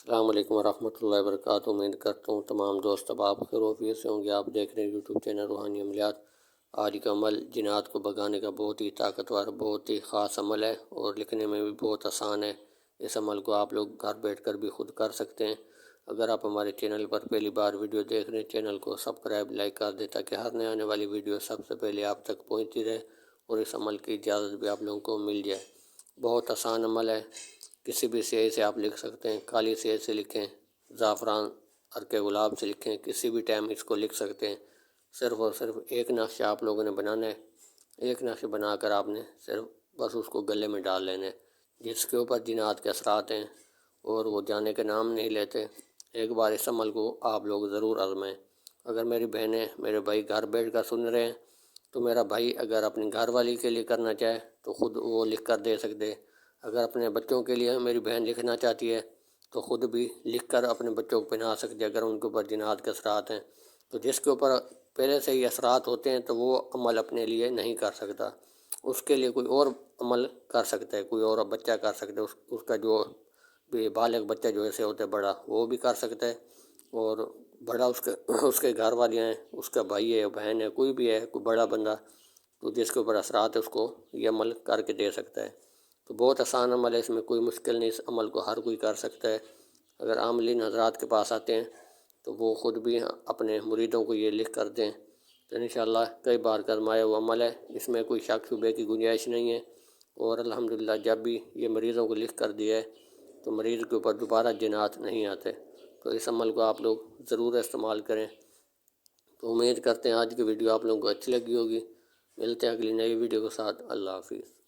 السلام علیکم ورحمۃ اللہ وبرکاتہ۔ امید کرتا ہوں تمام دوست اب آپ خیر و عافیت سے ہوں گے۔ آپ دیکھ رہے ہیں یوٹیوب چینل روحانی عملیات۔ آج کا عمل جنات کو بھگانے کا بہت ہی طاقتور، بہت ہی خاص عمل ہے اور لکھنے میں بھی بہت آسان ہے۔ اس عمل کو آپ لوگ گھر بیٹھ کر بھی خود کر سکتے ہیں۔ اگر آپ ہمارے چینل پر پہلی بار ویڈیو دیکھ رہے ہیں، چینل کو سبسکرائب لائک کر دیں تاکہ ہر نئے آنے والی ویڈیو سب سے پہلے آپ تک پہنچتی رہے اور اس عمل کی اجازت بھی آپ لوگوں کو مل جائے۔ بہت آسان عمل ہے۔ کسی بھی سیاہی سے آپ لکھ سکتے ہیں، کالی سیاہی سے لکھیں، زعفران عرق گلاب سے لکھیں، کسی بھی ٹائم اس کو لکھ سکتے ہیں۔ صرف اور صرف ایک نقشہ آپ لوگوں نے بنانا ہے۔ ایک نقشہ بنا کر آپ نے صرف بس اس کو گلے میں ڈال لینا ہے، جس کے اوپر جنات کے اثرات ہیں اور وہ جانے کے نام نہیں لیتے۔ ایک بار اس عمل کو آپ لوگ ضرور آزمائیں۔ اگر میری بہنیں میرے بھائی گھر بیٹھ کر سن رہے ہیں تو میرا بھائی اگر اپنی گھر والی کے لیے کرنا چاہے تو خود وہ لکھ کر دے سکتے۔ اگر اپنے بچوں کے لیے میری بہن لکھنا چاہتی ہے تو خود بھی لکھ کر اپنے بچوں کو پہنا سکتے اگر ان کے اوپر جنات کے اثرات ہیں۔ تو جس کے اوپر پہلے سے ہی اثرات ہوتے ہیں تو وہ عمل اپنے لیے نہیں کر سکتا، اس کے لیے کوئی اور عمل کر سکتا ہے، کوئی اور بچہ کر سکتا ہے۔ اس کا جو بھی بالغ بچہ جو ایسے ہوتا ہے بڑا، وہ بھی کر سکتا ہے، اور بڑا اس کے گھر والے ہیں، اس کا بھائی ہے بہن ہے، کوئی بھی ہے، کوئی بڑا بندہ تو جس کے اوپر اثرات ہے اس کو یہ عمل کر کے دے سکتا ہے۔ تو بہت آسان عمل ہے، اس میں کوئی مشکل نہیں، اس عمل کو ہر کوئی کر سکتا ہے۔ اگر عاملین حضرات کے پاس آتے ہیں تو وہ خود بھی اپنے مریدوں کو یہ لکھ کر دیں تو انشاءاللہ کئی بار آزمایا ہوا عمل ہے، اس میں کوئی شک شبے کی گنجائش نہیں ہے۔ اور الحمدللہ جب بھی یہ مریضوں کو لکھ کر دیا ہے تو مریض کے اوپر دوبارہ جنات نہیں آتے۔ تو اس عمل کو آپ لوگ ضرور استعمال کریں۔ تو امید کرتے ہیں آج کی ویڈیو آپ لوگوں کو اچھی لگی ہوگی۔ ملتے ہیں اگلی نئی ویڈیو کے ساتھ۔ اللہ حافظ۔